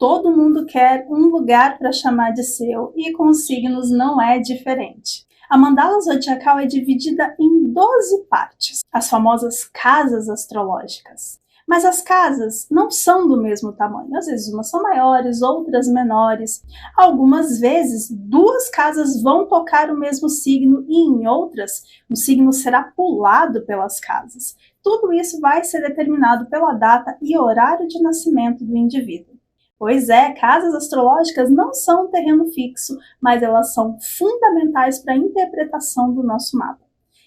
Todo mundo quer um lugar para chamar de seu e com os signos não é diferente. A mandala zodiacal é dividida em 12 partes, as famosas casas astrológicas. Mas as casas não são do mesmo tamanho, às vezes umas são maiores, outras menores. Algumas vezes, duas casas vão tocar o mesmo signo e em outras, o signo será pulado pelas casas. Tudo isso vai ser determinado pela data e horário de nascimento do indivíduo. Pois é, casas astrológicas não são um terreno fixo, mas elas são fundamentais para a interpretação do nosso mapa.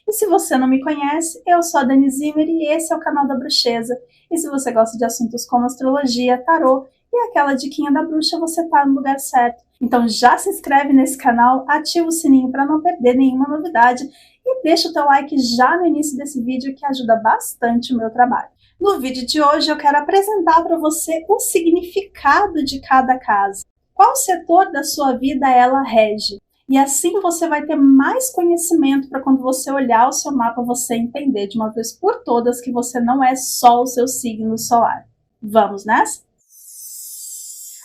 E se você não me conhece, eu sou a Dani Zimmer e esse é o canal da Bruxeza. E se você gosta de assuntos como astrologia, tarô e aquela diquinha da bruxa, você está no lugar certo. Então já se inscreve nesse canal, ativa o sininho para não perder nenhuma novidade e deixa o teu like já no início desse vídeo que ajuda bastante o meu trabalho. No vídeo de hoje eu quero apresentar para você o significado de cada casa. Qual setor da sua vida ela rege? E assim você vai ter mais conhecimento para quando você olhar o seu mapa você entender de uma vez por todas que você não é só o seu signo solar. Vamos nessa?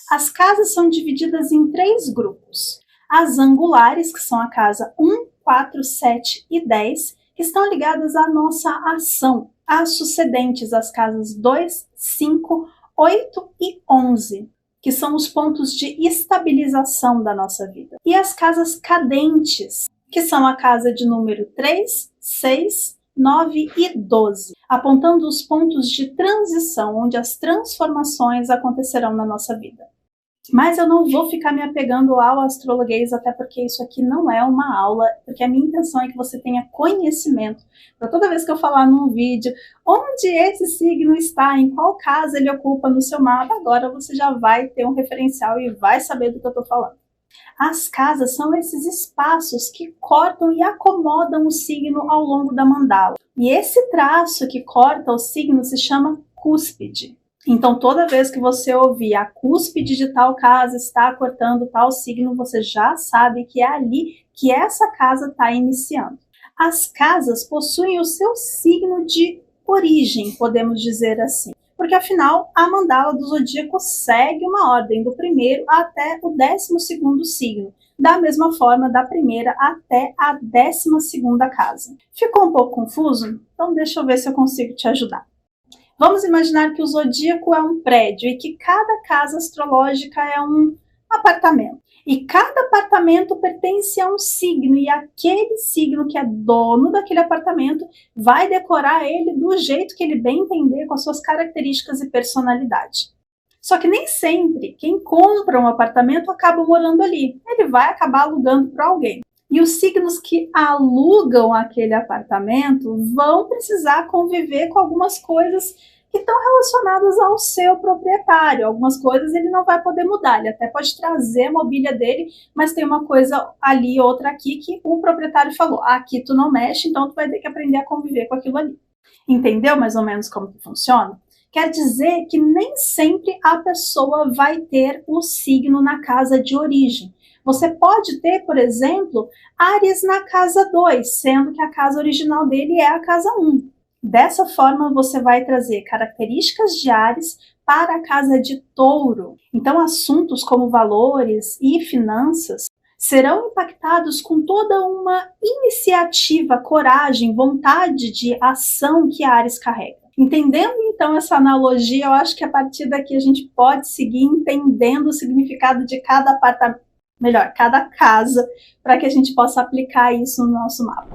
As casas são divididas em 3 grupos. As angulares, que são a casa 1, 4, 7 e 10, que estão ligadas à nossa ação. As sucedentes, as casas 2, 5, 8 e 11, que são os pontos de estabilização da nossa vida. E as casas cadentes, que são a casa de número 3, 6, 9 e 12, apontando os pontos de transição, onde as transformações acontecerão na nossa vida. Mas eu não vou ficar me apegando ao astrologuês, até porque isso aqui não é uma aula, porque a minha intenção é que você tenha conhecimento, para toda vez que eu falar num vídeo onde esse signo está, em qual casa ele ocupa no seu mapa, agora você já vai ter um referencial e vai saber do que eu estou falando. As casas são esses espaços que cortam e acomodam o signo ao longo da mandala. E esse traço que corta o signo se chama cúspide. Então, toda vez que você ouvir a cúspide de tal casa está cortando tal signo, você já sabe que é ali que essa casa está iniciando. As casas possuem o seu signo de origem, podemos dizer assim. Porque, afinal, a mandala do zodíaco segue uma ordem do primeiro até o 12º signo. Da mesma forma, da primeira até a 12ª casa. Ficou um pouco confuso? Então, deixa eu ver se eu consigo te ajudar. Vamos imaginar que o zodíaco é um prédio e que cada casa astrológica é um apartamento. E cada apartamento pertence a um signo e aquele signo que é dono daquele apartamento vai decorar ele do jeito que ele bem entender, com as suas características e personalidade. Só que nem sempre quem compra um apartamento acaba morando ali. Ele vai acabar alugando para alguém. E os signos que alugam aquele apartamento vão precisar conviver com algumas coisas que estão relacionadas ao seu proprietário. Algumas coisas ele não vai poder mudar, ele até pode trazer a mobília dele, mas tem uma coisa ali, outra aqui, que o proprietário falou, aqui tu não mexe, então tu vai ter que aprender a conviver com aquilo ali. Entendeu mais ou menos como que funciona? Quer dizer que nem sempre a pessoa vai ter o signo na casa de origem. Você pode ter, por exemplo, Áries na casa 2, sendo que a casa original dele é a casa 1. Dessa forma, você vai trazer características de Áries para a casa de Touro. Então, assuntos como valores e finanças serão impactados com toda uma iniciativa, coragem, vontade de ação que Áries carrega. Entendendo então essa analogia, eu acho que a partir daqui a gente pode seguir entendendo o significado de cada apartamento, melhor, cada casa, para que a gente possa aplicar isso no nosso mapa.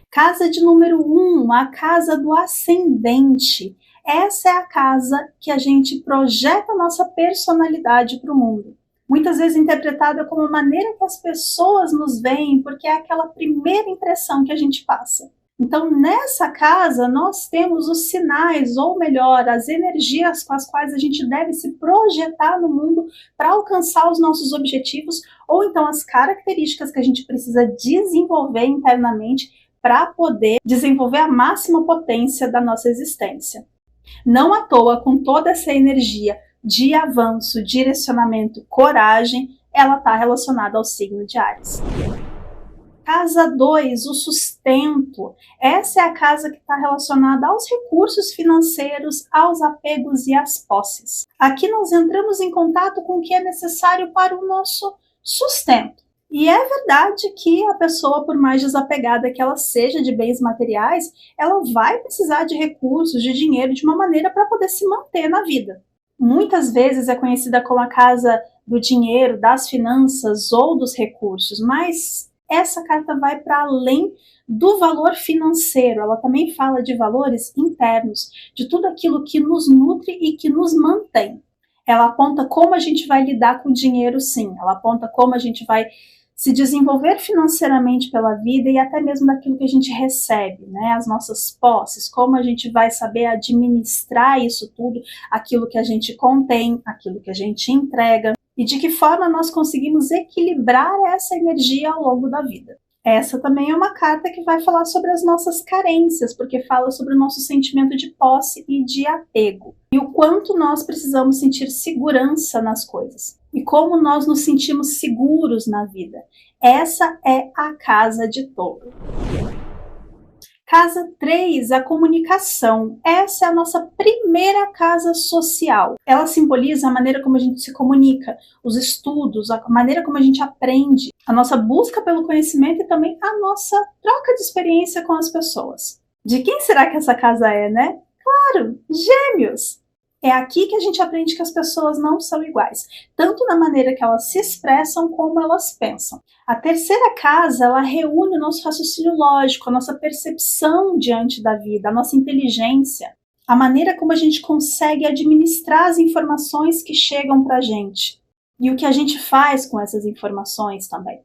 Casa de número 1, a casa do ascendente. Essa é a casa que a gente projeta a nossa personalidade para o mundo. Muitas vezes interpretada como a maneira que as pessoas nos veem, porque é aquela primeira impressão que a gente passa. Então, nessa casa, nós temos os sinais, ou melhor, as energias com as quais a gente deve se projetar no mundo para alcançar os nossos objetivos, ou então as características que a gente precisa desenvolver internamente para poder desenvolver a máxima potência da nossa existência. Não à toa, com toda essa energia de avanço, direcionamento, coragem, ela está relacionada ao signo de Áries. Casa 2, o sustento. Essa é a casa que está relacionada aos recursos financeiros, aos apegos e às posses. Aqui nós entramos em contato com o que é necessário para o nosso sustento. E é verdade que a pessoa, por mais desapegada que ela seja de bens materiais, ela vai precisar de recursos, de dinheiro, de uma maneira para poder se manter na vida. Muitas vezes é conhecida como a casa do dinheiro, das finanças ou dos recursos, mas essa carta vai para além do valor financeiro, ela também fala de valores internos, de tudo aquilo que nos nutre e que nos mantém. Ela aponta como a gente vai lidar com o dinheiro, sim, ela aponta como a gente vai se desenvolver financeiramente pela vida e até mesmo daquilo que a gente recebe, né? As nossas posses, como a gente vai saber administrar isso tudo, aquilo que a gente contém, aquilo que a gente entrega, e de que forma nós conseguimos equilibrar essa energia ao longo da vida. Essa também é uma carta que vai falar sobre as nossas carências, porque fala sobre o nosso sentimento de posse e de apego. E o quanto nós precisamos sentir segurança nas coisas. E como nós nos sentimos seguros na vida. Essa é a casa de Touro. Casa 3, a comunicação. Essa é a nossa primeira casa social. Ela simboliza a maneira como a gente se comunica, os estudos, a maneira como a gente aprende, a nossa busca pelo conhecimento e também a nossa troca de experiência com as pessoas. De quem será que essa casa é, né? Claro, Gêmeos! É aqui que a gente aprende que as pessoas não são iguais, tanto na maneira que elas se expressam como elas pensam. A terceira casa, ela reúne o nosso raciocínio lógico, a nossa percepção diante da vida, a nossa inteligência, a maneira como a gente consegue administrar as informações que chegam para a gente e o que a gente faz com essas informações também.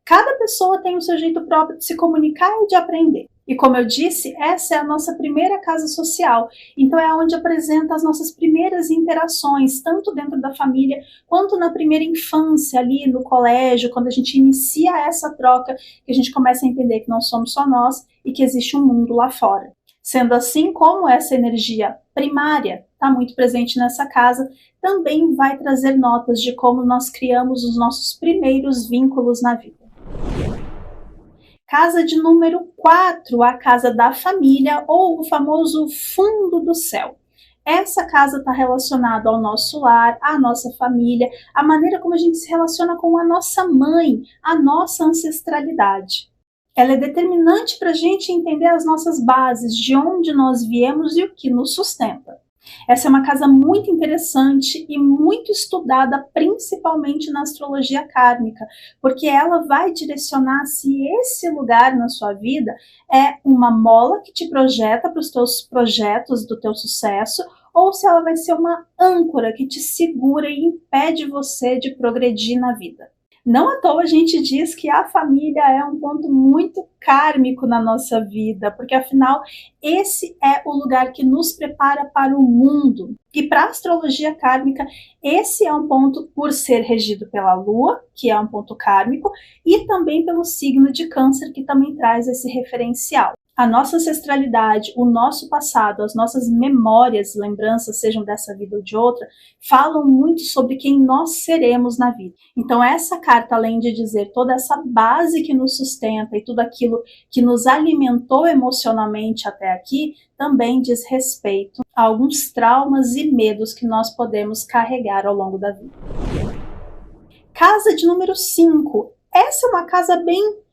Cada pessoa tem o seu jeito próprio de se comunicar e de aprender. E como eu disse, essa é a nossa primeira casa social, então é onde apresenta as nossas primeiras interações, tanto dentro da família, quanto na primeira infância, ali no colégio, quando a gente inicia essa troca, que a gente começa a entender que não somos só nós e que existe um mundo lá fora. Sendo assim, como essa energia primária está muito presente nessa casa, também vai trazer notas de como nós criamos os nossos primeiros vínculos na vida. Casa de número 4, a casa da família ou o famoso fundo do céu. Essa casa está relacionada ao nosso lar, à nossa família, a maneira como a gente se relaciona com a nossa mãe, a nossa ancestralidade. Ela é determinante para a gente entender as nossas bases, de onde nós viemos e o que nos sustenta. Essa é uma casa muito interessante e muito estudada, principalmente na astrologia kármica, porque ela vai direcionar se esse lugar na sua vida é uma mola que te projeta para os teus projetos do teu sucesso, ou se ela vai ser uma âncora que te segura e impede você de progredir na vida. Não à toa a gente diz que a família é um ponto muito kármico na nossa vida, porque afinal esse é o lugar que nos prepara para o mundo. E para a astrologia kármica, esse é um ponto por ser regido pela Lua, que é um ponto kármico, e também pelo signo de Câncer, que também traz esse referencial. A nossa ancestralidade, o nosso passado, as nossas memórias, lembranças, sejam dessa vida ou de outra, falam muito sobre quem nós seremos na vida. Então essa carta, além de dizer toda essa base que nos sustenta e tudo aquilo que nos alimentou emocionalmente até aqui, também diz respeito a alguns traumas e medos que nós podemos carregar ao longo da vida. Casa de número 5. Essa é uma casa bem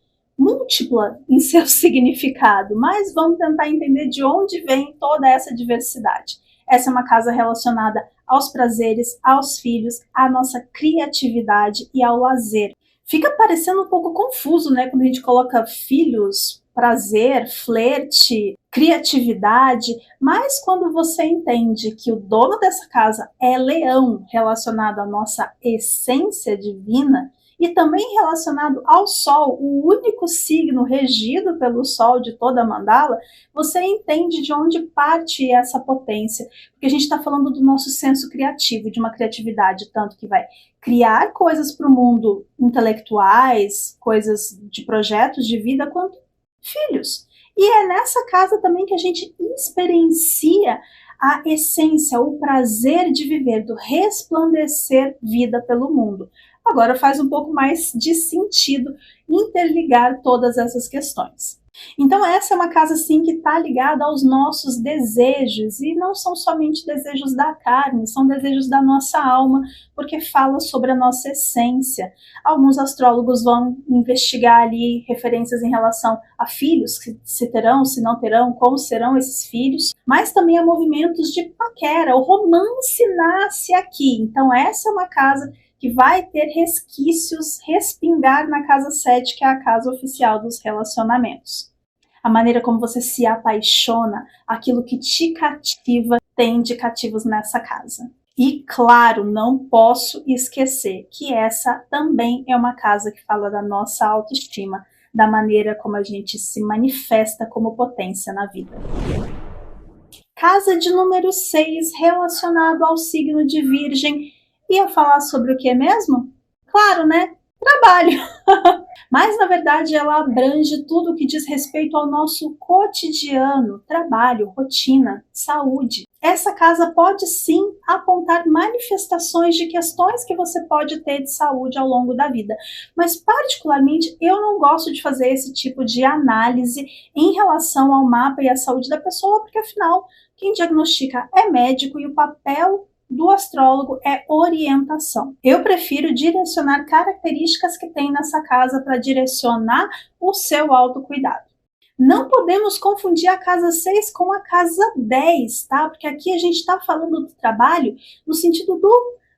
múltipla em seu significado, mas vamos tentar entender de onde vem toda essa diversidade. Essa é uma casa relacionada aos prazeres, aos filhos, à nossa criatividade e ao lazer. Fica parecendo um pouco confuso, né, quando a gente coloca filhos, prazer, flerte, criatividade, mas quando você entende que o dono dessa casa é Leão, relacionado à nossa essência divina, e também relacionado ao Sol, o único signo regido pelo Sol de toda a mandala, você entende de onde parte essa potência, porque a gente está falando do nosso senso criativo, de uma criatividade tanto que vai criar coisas para o mundo intelectuais, coisas de projetos de vida, quanto filhos. E é nessa casa também que a gente experiencia a essência, o prazer de viver, do resplandecer vida pelo mundo. Agora faz um pouco mais de sentido interligar todas essas questões. Então essa é uma casa sim que está ligada aos nossos desejos, e não são somente desejos da carne, são desejos da nossa alma, porque fala sobre a nossa essência. Alguns astrólogos vão investigar ali referências em relação a filhos, se terão, se não terão, como serão esses filhos, mas também a movimentos de paquera, o romance nasce aqui. Então essa é uma casa que vai ter resquícios, respingar na casa 7, que é a casa oficial dos relacionamentos. A maneira como você se apaixona, aquilo que te cativa, tem indicativos nessa casa. E claro, não posso esquecer que essa também é uma casa que fala da nossa autoestima, da maneira como a gente se manifesta como potência na vida. Casa de número 6, relacionado ao signo de Virgem. Ia falar sobre o que mesmo? Claro, né? Trabalho. Mas, na verdade, ela abrange tudo o que diz respeito ao nosso cotidiano, trabalho, rotina, saúde. Essa casa pode sim apontar manifestações de questões que você pode ter de saúde ao longo da vida. Mas, particularmente, eu não gosto de fazer esse tipo de análise em relação ao mapa e à saúde da pessoa, porque, afinal, quem diagnostica é médico e o papel do astrólogo é orientação. Eu prefiro direcionar características que tem nessa casa para direcionar o seu autocuidado. Não podemos confundir a casa 6 com a casa 10, tá? Porque aqui a gente está falando do trabalho no sentido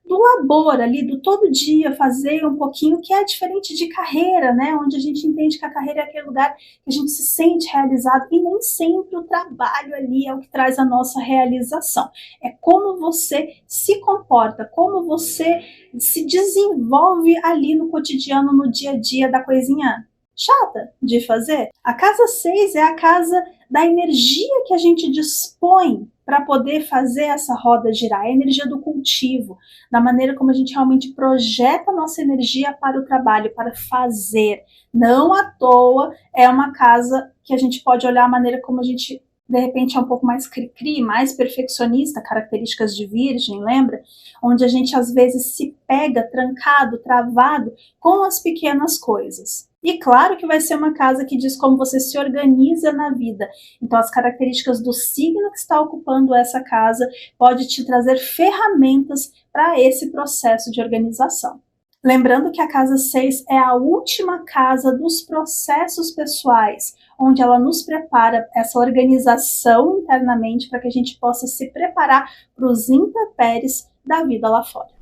do labor ali, do todo dia fazer um pouquinho, que é diferente de carreira, né? Onde a gente entende que a carreira é aquele lugar que a gente se sente realizado, e nem sempre o trabalho ali é o que traz a nossa realização. É como você se comporta, como você se desenvolve ali no cotidiano, no dia a dia da coisinha chata de fazer. A casa 6 é a casa da energia que a gente dispõe para poder fazer essa roda girar, a energia do cultivo, da maneira como a gente realmente projeta a nossa energia para o trabalho, para fazer. Não à toa é uma casa que a gente pode olhar a maneira como a gente, de repente, é um pouco mais cri-cri, mais perfeccionista, características de Virgem, lembra? Onde a gente às vezes se pega trancado, travado com as pequenas coisas. E claro que vai ser uma casa que diz como você se organiza na vida. Então as características do signo que está ocupando essa casa pode te trazer ferramentas para esse processo de organização. Lembrando que a casa 6 é a última casa dos processos pessoais, onde ela nos prepara essa organização internamente para que a gente possa se preparar para os intempéries da vida lá fora.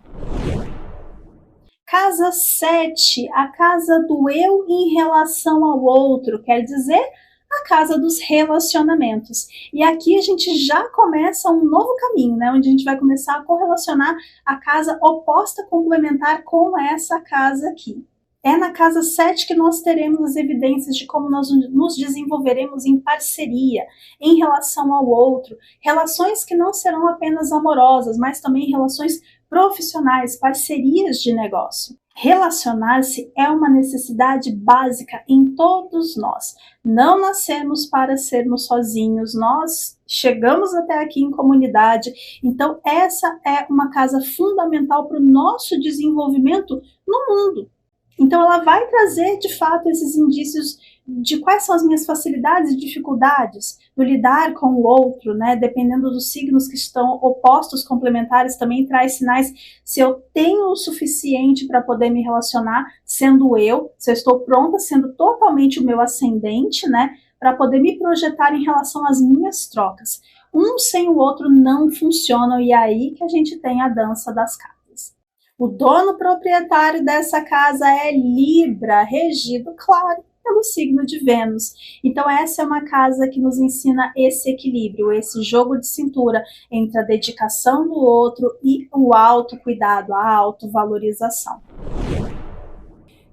Casa 7, a casa do eu em relação ao outro, quer dizer, a casa dos relacionamentos. E aqui a gente já começa um novo caminho, né? Onde a gente vai começar a correlacionar a casa oposta complementar com essa casa aqui. É na casa 7 que nós teremos as evidências de como nós nos desenvolveremos em parceria, em relação ao outro, relações que não serão apenas amorosas, mas também relações profissionais, parcerias de negócio. Relacionar-se é uma necessidade básica em todos nós. Não nascemos para sermos sozinhos, nós chegamos até aqui em comunidade. Então essa é uma casa fundamental para o nosso desenvolvimento no mundo. Então ela vai trazer de fato esses indícios de quais são as minhas facilidades e dificuldades do lidar com o outro, né? Dependendo dos signos que estão opostos, complementares, também traz sinais se eu tenho o suficiente para poder me relacionar sendo eu, se eu estou pronta sendo totalmente o meu ascendente, né? Para poder me projetar em relação às minhas trocas. Um sem o outro não funcionam, e é aí que a gente tem a dança das casas. O dono proprietário dessa casa é Libra, regido, claro, pelo signo de Vênus. Então essa é uma casa que nos ensina esse equilíbrio, esse jogo de cintura entre a dedicação do outro e o autocuidado, a autovalorização.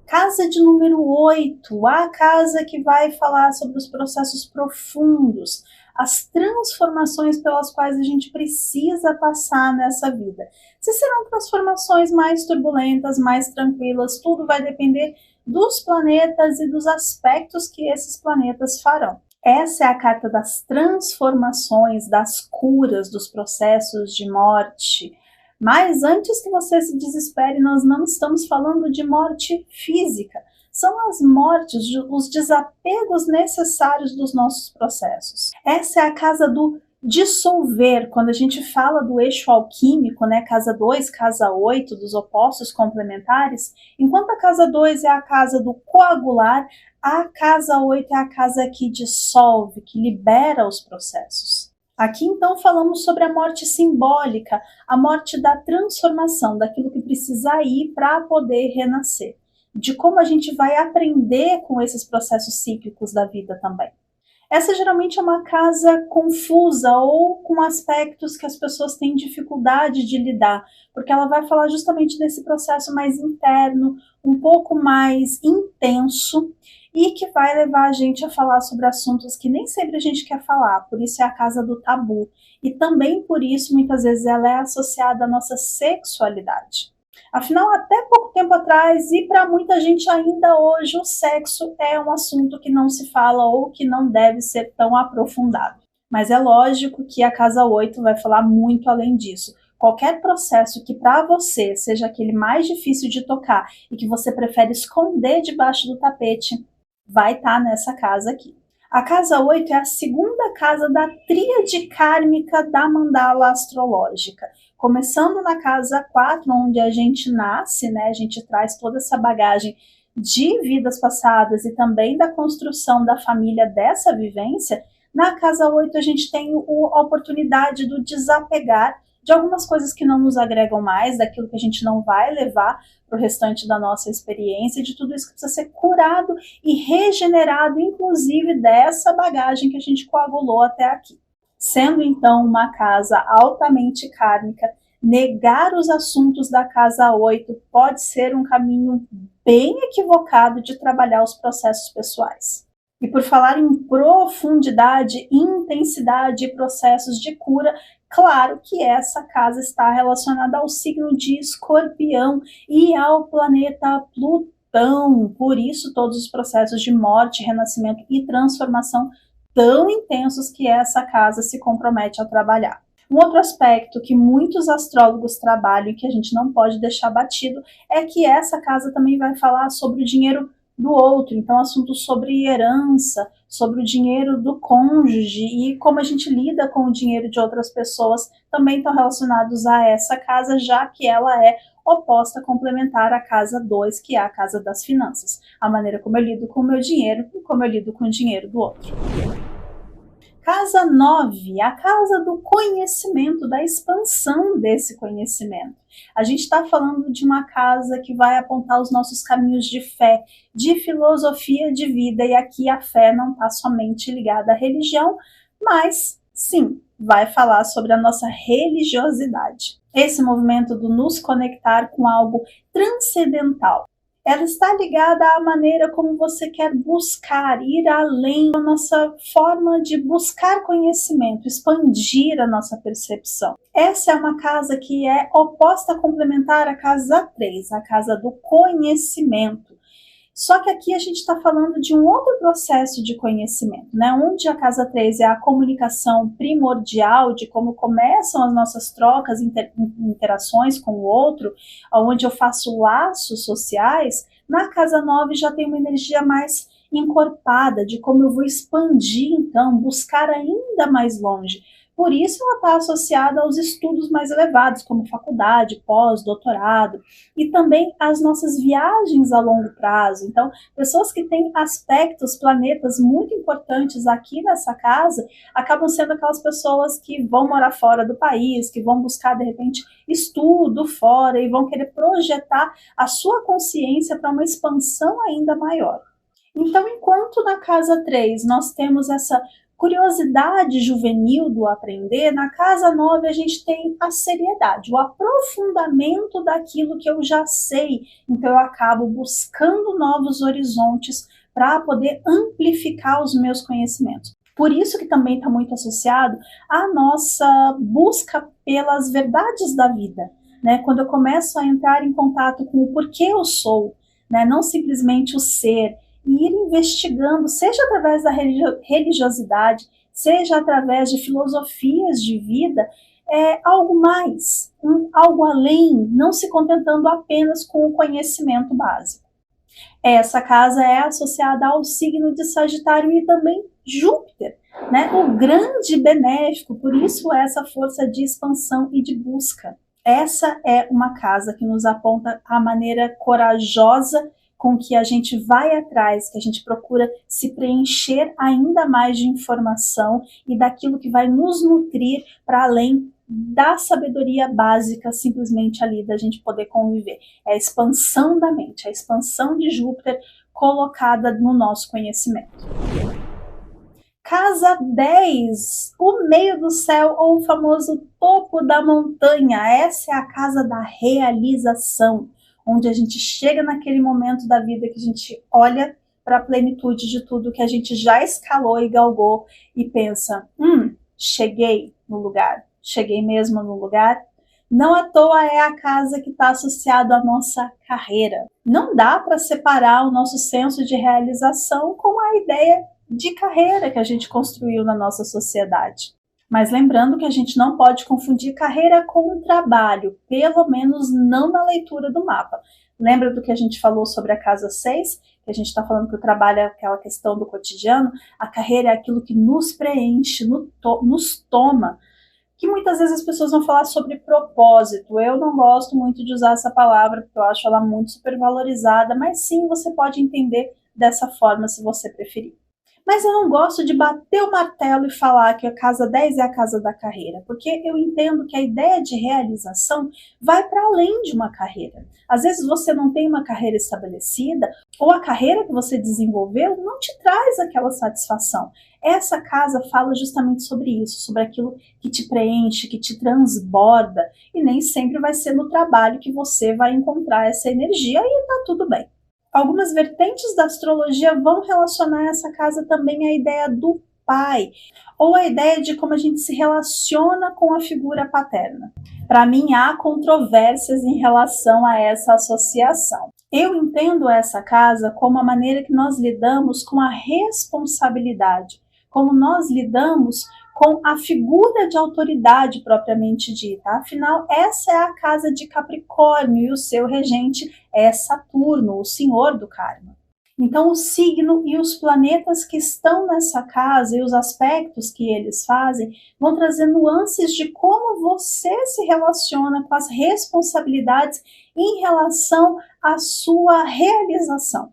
Casa de número 8, a casa que vai falar sobre os processos profundos, as transformações pelas quais a gente precisa passar nessa vida. Se serão transformações mais turbulentas, mais tranquilas, tudo vai depender dos planetas e dos aspectos que esses planetas farão. Essa é a carta das transformações, das curas, dos processos de morte. Mas antes que você se desespere, nós não estamos falando de morte física. São as mortes, os desapegos necessários dos nossos processos. Essa é a casa do dissolver. Quando a gente fala do eixo alquímico, né, casa 2, casa 8, dos opostos complementares, enquanto a casa 2 é a casa do coagular, a casa 8 é a casa que dissolve, que libera os processos. Aqui então falamos sobre a morte simbólica, a morte da transformação, daquilo que precisa ir para poder renascer, de como a gente vai aprender com esses processos cíclicos da vida também. Essa geralmente é uma casa confusa ou com aspectos que as pessoas têm dificuldade de lidar, porque ela vai falar justamente desse processo mais interno, um pouco mais intenso, e que vai levar a gente a falar sobre assuntos que nem sempre a gente quer falar, por isso é a casa do tabu. E também por isso, muitas vezes, ela é associada à nossa sexualidade. Afinal, até pouco tempo atrás, e para muita gente ainda hoje, o sexo é um assunto que não se fala ou que não deve ser tão aprofundado. Mas é lógico que a casa 8 vai falar muito além disso. Qualquer processo que para você seja aquele mais difícil de tocar e que você prefere esconder debaixo do tapete, vai estar nessa casa aqui. A casa 8 é a segunda casa da tríade kármica da mandala astrológica. Começando na casa 4, onde a gente nasce, né? A gente traz toda essa bagagem de vidas passadas e também da construção da família dessa vivência. Na casa 8 a gente tem a oportunidade do desapegar de algumas coisas que não nos agregam mais, daquilo que a gente não vai levar para o restante da nossa experiência, de tudo isso que precisa ser curado e regenerado, inclusive dessa bagagem que a gente coagulou até aqui. Sendo então uma casa altamente kármica, negar os assuntos da casa 8 pode ser um caminho bem equivocado de trabalhar os processos pessoais. E por falar em profundidade, intensidade e processos de cura, claro que essa casa está relacionada ao signo de Escorpião e ao planeta Plutão. Por isso, todos os processos de morte, renascimento e transformação tão intensos que essa casa se compromete a trabalhar. Um outro aspecto que muitos astrólogos trabalham e que a gente não pode deixar batido é que essa casa também vai falar sobre o dinheiro do outro, então assuntos sobre herança, sobre o dinheiro do cônjuge e como a gente lida com o dinheiro de outras pessoas também estão relacionados a essa casa, já que ela é oposta complementar à casa 2, que é a casa das finanças, a maneira como eu lido com o meu dinheiro e como eu lido com o dinheiro do outro. Casa 9, a casa do conhecimento, da expansão desse conhecimento. A gente está falando de uma casa que vai apontar os nossos caminhos de fé, de filosofia de vida, e aqui a fé não está somente ligada à religião, mas sim, vai falar sobre a nossa religiosidade. Esse movimento do nos conectar com algo transcendental. Ela está ligada à maneira como você quer buscar, ir além da nossa forma de buscar conhecimento, expandir a nossa percepção. Essa é uma casa que é oposta a complementar a casa 3, a casa do conhecimento. Só que aqui a gente está falando de um outro processo de conhecimento, né? Onde a casa 3 é a comunicação primordial de como começam as nossas trocas, interações com o outro, onde eu faço laços sociais. Na casa 9 já tem uma energia mais encorpada, de como eu vou expandir, então, buscar ainda mais longe. Por isso ela está associada aos estudos mais elevados, como faculdade, pós, doutorado, e também as nossas viagens a longo prazo. Então, pessoas que têm aspectos, planetas muito importantes aqui nessa casa, acabam sendo aquelas pessoas que vão morar fora do país, que vão buscar, de repente, estudo fora e vão querer projetar a sua consciência para uma expansão ainda maior. Então, enquanto na casa 3 nós temos essa curiosidade juvenil do aprender, na casa 9 a gente tem a seriedade, o aprofundamento daquilo que eu já sei. Então eu acabo buscando novos horizontes para poder amplificar os meus conhecimentos. Por isso que também está muito associado à nossa busca pelas verdades da vida, né? Quando eu começo a entrar em contato com o porquê eu sou, né? Não simplesmente o ser, e ir investigando, seja através da religiosidade, seja através de filosofias de vida, algo mais, algo além, não se contentando apenas com o conhecimento básico. Essa casa é associada ao signo de Sagitário e também Júpiter, né? O grande benéfico, por isso essa força de expansão e de busca. Essa é uma casa que nos aponta a maneira corajosa com que a gente vai atrás, que a gente procura se preencher ainda mais de informação e daquilo que vai nos nutrir para além da sabedoria básica simplesmente ali da gente poder conviver. É a expansão da mente, a expansão de Júpiter colocada no nosso conhecimento. Casa 10, o meio do céu ou o famoso topo da montanha. Essa é a casa da realização, onde a gente chega naquele momento da vida que a gente olha para a plenitude de tudo que a gente já escalou e galgou e pensa, cheguei no lugar, cheguei mesmo no lugar. Não à toa é a casa que está associada à nossa carreira. Não dá para separar o nosso senso de realização com a ideia de carreira que a gente construiu na nossa sociedade. Mas lembrando que a gente não pode confundir carreira com trabalho, pelo menos não na leitura do mapa. Lembra do que a gente falou sobre a casa 6? Que a gente está falando que o trabalho é aquela questão do cotidiano, a carreira é aquilo que nos preenche, nos toma, que muitas vezes as pessoas vão falar sobre propósito. Eu não gosto muito de usar essa palavra, porque eu acho ela muito supervalorizada, mas sim, você pode entender dessa forma se você preferir. Mas eu não gosto de bater o martelo e falar que a casa 10 é a casa da carreira, porque eu entendo que a ideia de realização vai para além de uma carreira. Às vezes você não tem uma carreira estabelecida, ou a carreira que você desenvolveu não te traz aquela satisfação. Essa casa fala justamente sobre isso, sobre aquilo que te preenche, que te transborda, e nem sempre vai ser no trabalho que você vai encontrar essa energia e tá tudo bem. Algumas vertentes da astrologia vão relacionar essa casa também à ideia do pai, ou a ideia de como a gente se relaciona com a figura paterna. Para mim, há controvérsias em relação a essa associação. Eu entendo essa casa como a maneira que nós lidamos com a responsabilidade, como nós lidamos com a figura de autoridade propriamente dita. Afinal, essa é a casa de Capricórnio e o seu regente é Saturno, o senhor do karma. Então, o signo e os planetas que estão nessa casa e os aspectos que eles fazem vão trazer nuances de como você se relaciona com as responsabilidades em relação à sua realização.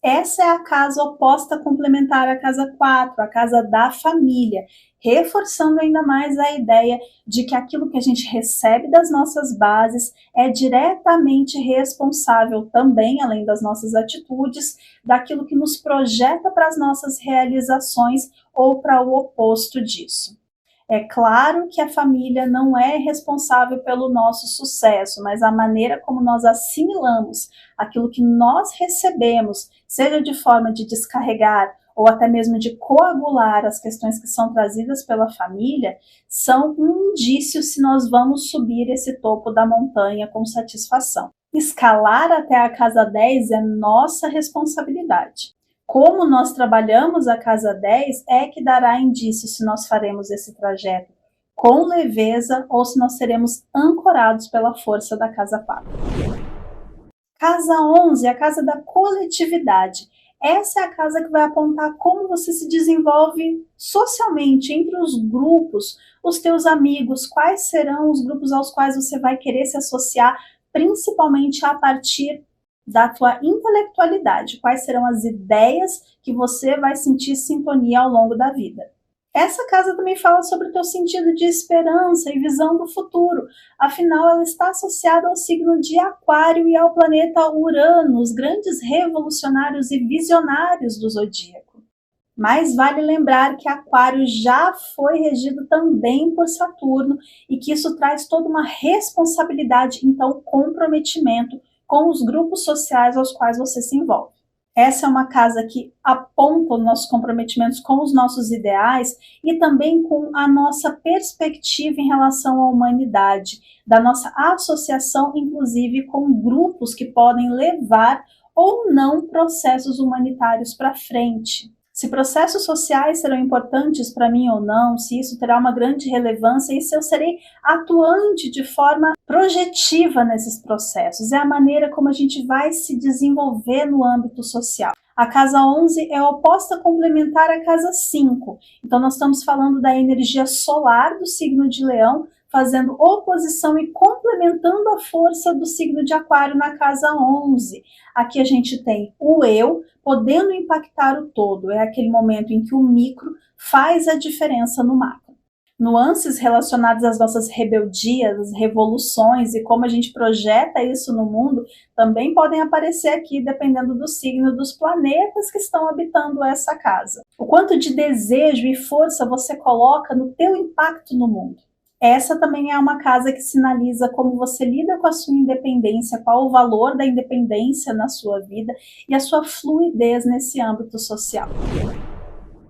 Essa é a casa oposta complementar à casa 4, a casa da família, reforçando ainda mais a ideia de que aquilo que a gente recebe das nossas bases é diretamente responsável também, além das nossas atitudes, daquilo que nos projeta para as nossas realizações ou para o oposto disso. É claro que a família não é responsável pelo nosso sucesso, mas a maneira como nós assimilamos aquilo que nós recebemos, seja de forma de descarregar ou até mesmo de coagular as questões que são trazidas pela família, são um indício se nós vamos subir esse topo da montanha com satisfação. Escalar até a casa 10 é nossa responsabilidade. Como nós trabalhamos a casa 10 é que dará indício se nós faremos esse trajeto com leveza ou se nós seremos ancorados pela força da casa 4. Casa 11, a casa da coletividade. Essa é a casa que vai apontar como você se desenvolve socialmente, entre os grupos, os teus amigos, quais serão os grupos aos quais você vai querer se associar, principalmente a partir da tua intelectualidade, quais serão as ideias que você vai sentir sintonia ao longo da vida. Essa casa também fala sobre o teu sentido de esperança e visão do futuro, afinal ela está associada ao signo de Aquário e ao planeta Urano, os grandes revolucionários e visionários do zodíaco. Mas vale lembrar que Aquário já foi regido também por Saturno e que isso traz toda uma responsabilidade, então comprometimento com os grupos sociais aos quais você se envolve. Essa é uma casa que aponta os nossos comprometimentos com os nossos ideais e também com a nossa perspectiva em relação à humanidade, da nossa associação, inclusive, com grupos que podem levar ou não processos humanitários para frente. Se processos sociais serão importantes para mim ou não, se isso terá uma grande relevância e se eu serei atuante de forma projetiva nesses processos. É a maneira como a gente vai se desenvolver no âmbito social. A casa 11 é oposta complementar à casa 5. Então nós estamos falando da energia solar do signo de Leão, fazendo oposição e complementando a força do signo de Aquário na casa 11. Aqui a gente tem o eu podendo impactar o todo. É aquele momento em que o micro faz a diferença no macro. Nuances relacionadas às nossas rebeldias, às revoluções e como a gente projeta isso no mundo também podem aparecer aqui dependendo do signo dos planetas que estão habitando essa casa. O quanto de desejo e força você coloca no teu impacto no mundo. Essa também é uma casa que sinaliza como você lida com a sua independência, qual o valor da independência na sua vida e a sua fluidez nesse âmbito social.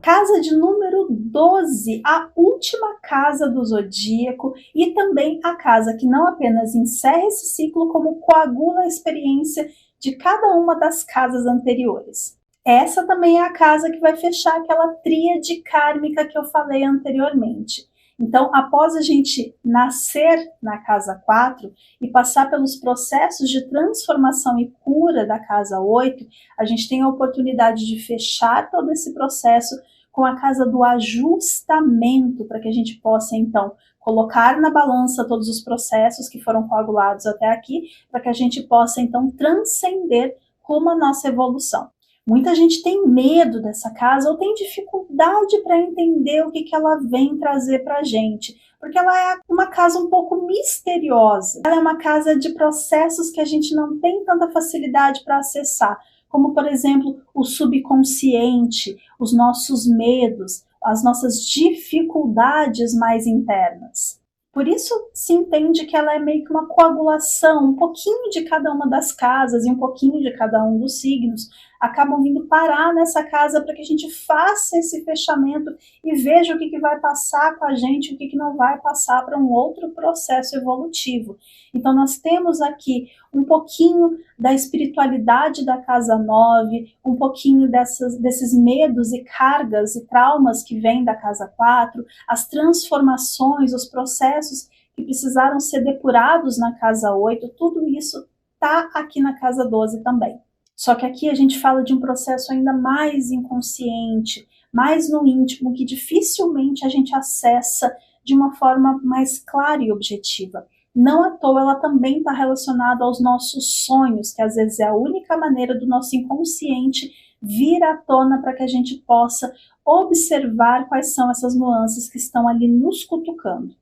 Casa de número 12, a última casa do zodíaco e também a casa que não apenas encerra esse ciclo, como coagula a experiência de cada uma das casas anteriores. Essa também é a casa que vai fechar aquela tríade kármica que eu falei anteriormente. Então, após a gente nascer na casa 4 e passar pelos processos de transformação e cura da casa 8, a gente tem a oportunidade de fechar todo esse processo com a casa do ajustamento, para que a gente possa, então, colocar na balança todos os processos que foram coagulados até aqui, para que a gente possa, então, transcender rumo à nossa evolução. Muita gente tem medo dessa casa ou tem dificuldade para entender o que ela vem trazer para a gente, porque ela é uma casa um pouco misteriosa. Ela é uma casa de processos que a gente não tem tanta facilidade para acessar, como, por exemplo, o subconsciente, os nossos medos, as nossas dificuldades mais internas. Por isso se entende que ela é meio que uma coagulação, um pouquinho de cada uma das casas e um pouquinho de cada um dos signos acabam vindo parar nessa casa para que a gente faça esse fechamento e veja o que vai passar com a gente, o que não vai passar para um outro processo evolutivo. Então nós temos aqui um pouquinho da espiritualidade da casa 9, um pouquinho desses medos e cargas e traumas que vêm da casa 4, as transformações, os processos que precisaram ser depurados na casa 8, tudo isso está aqui na casa 12 também. Só que aqui a gente fala de um processo ainda mais inconsciente, mais no íntimo, que dificilmente a gente acessa de uma forma mais clara e objetiva. Não à toa ela também está relacionada aos nossos sonhos, que às vezes é a única maneira do nosso inconsciente vir à tona para que a gente possa observar quais são essas nuances que estão ali nos cutucando.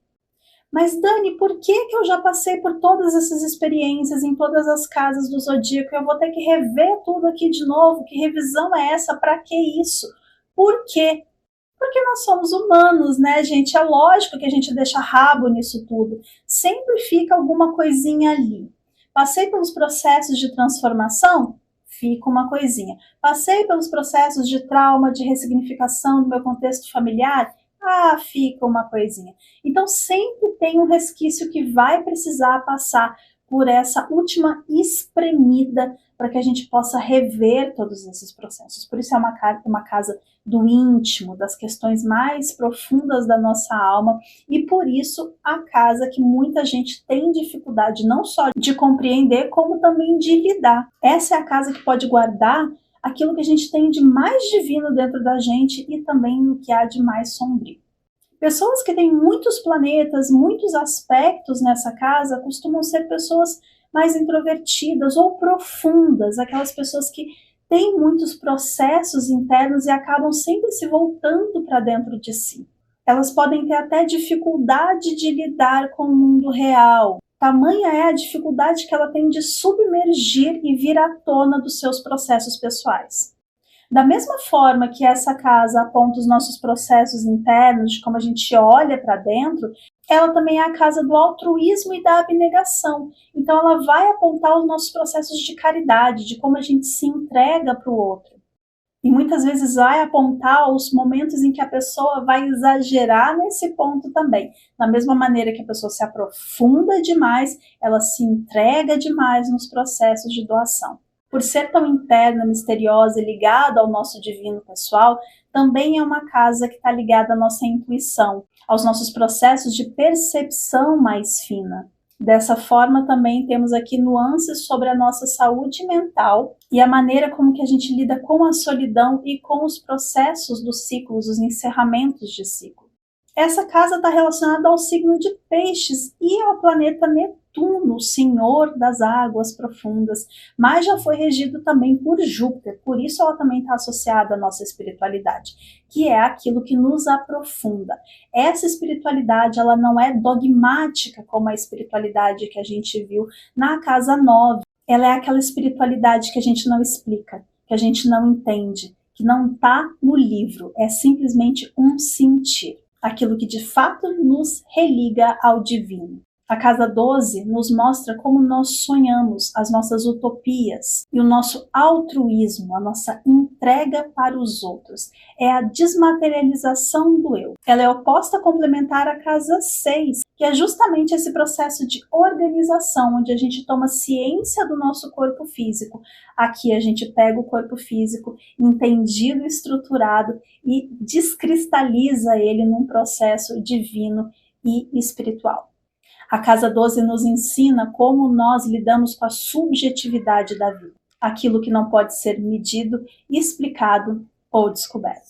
Mas Dani, por que eu já passei por todas essas experiências em todas as casas do zodíaco? Eu vou ter que rever tudo aqui de novo? Que revisão é essa? Para que isso? Por quê? Porque nós somos humanos, né, gente? É lógico que a gente deixa rabo nisso tudo. Sempre fica alguma coisinha ali. Passei pelos processos de transformação? Fica uma coisinha. Passei pelos processos de trauma, de ressignificação do meu contexto familiar? Fica uma coisinha. Então sempre tem um resquício que vai precisar passar por essa última espremida para que a gente possa rever todos esses processos. Por isso é uma casa do íntimo, das questões mais profundas da nossa alma, e por isso a casa que muita gente tem dificuldade não só de compreender, como também de lidar. Essa é a casa que pode guardar aquilo que a gente tem de mais divino dentro da gente e também no que há de mais sombrio. Pessoas que têm muitos planetas, muitos aspectos nessa casa, costumam ser pessoas mais introvertidas ou profundas, aquelas pessoas que têm muitos processos internos e acabam sempre se voltando para dentro de si. Elas podem ter até dificuldade de lidar com o mundo real. Tamanha é a dificuldade que ela tem de submergir e vir à tona dos seus processos pessoais. Da mesma forma que essa casa aponta os nossos processos internos, de como a gente olha para dentro, ela também é a casa do altruísmo e da abnegação. Então ela vai apontar os nossos processos de caridade, de como a gente se entrega para o outro. E muitas vezes vai apontar os momentos em que a pessoa vai exagerar nesse ponto também. Da mesma maneira que a pessoa se aprofunda demais, ela se entrega demais nos processos de doação. Por ser tão interna, misteriosa e ligada ao nosso divino pessoal, também é uma casa que está ligada à nossa intuição, aos nossos processos de percepção mais fina. Dessa forma, também temos aqui nuances sobre a nossa saúde mental e a maneira como que a gente lida com a solidão e com os processos dos ciclos, os encerramentos de ciclo. Essa casa está relacionada ao signo de Peixes e ao planeta Netuno, senhor das águas profundas, mas já foi regido também por Júpiter, por isso ela também está associada à nossa espiritualidade, que é aquilo que nos aprofunda. Essa espiritualidade, ela não é dogmática como a espiritualidade que a gente viu na casa 9. Ela é aquela espiritualidade que a gente não explica, que a gente não entende, que não está no livro, é simplesmente um sentir. Aquilo que de fato nos religa ao divino. A casa 12 nos mostra como nós sonhamos, as nossas utopias e o nosso altruísmo, a nossa entrega para os outros. É a desmaterialização do eu. Ela é oposta complementar à casa 6, que é justamente esse processo de organização, onde a gente toma ciência do nosso corpo físico. Aqui a gente pega o corpo físico, entendido e estruturado, e descristaliza ele num processo divino e espiritual. A casa 12 nos ensina como nós lidamos com a subjetividade da vida, aquilo que não pode ser medido, explicado ou descoberto.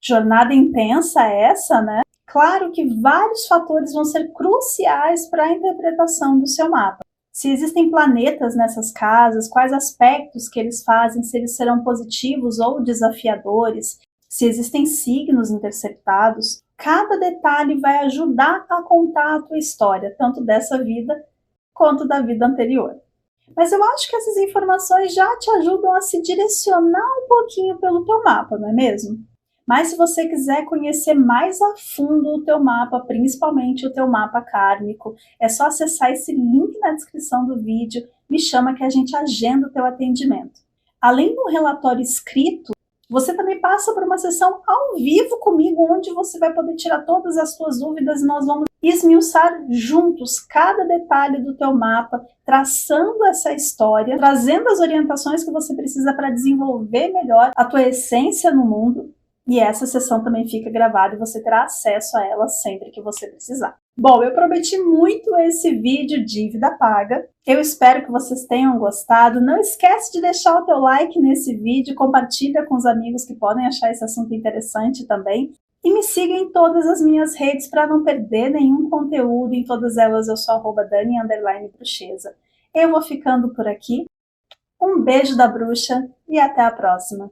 Jornada intensa essa, né? Claro que vários fatores vão ser cruciais para a interpretação do seu mapa. Se existem planetas nessas casas, quais aspectos que eles fazem, se eles serão positivos ou desafiadores, se existem signos interceptados, cada detalhe vai ajudar a contar a tua história, tanto dessa vida quanto da vida anterior. Mas eu acho que essas informações já te ajudam a se direcionar um pouquinho pelo teu mapa, não é mesmo? Mas se você quiser conhecer mais a fundo o teu mapa, principalmente o teu mapa kármico, é só acessar esse link na descrição do vídeo, me chama que a gente agenda o teu atendimento. Além do relatório escrito, você também passa por uma sessão ao vivo comigo, onde você vai poder tirar todas as suas dúvidas e nós vamos esmiuçar juntos cada detalhe do teu mapa, traçando essa história, trazendo as orientações que você precisa para desenvolver melhor a tua essência no mundo. E essa sessão também fica gravada e você terá acesso a ela sempre que você precisar. Bom, eu prometi muito esse vídeo Dívida Paga. Eu espero que vocês tenham gostado. Não esquece de deixar o teu like nesse vídeo, compartilha com os amigos que podem achar esse assunto interessante também. E me siga em todas as minhas redes para não perder nenhum conteúdo. Em todas elas eu sou @Dani_Bruxeza. Eu vou ficando por aqui. Um beijo da bruxa e até a próxima.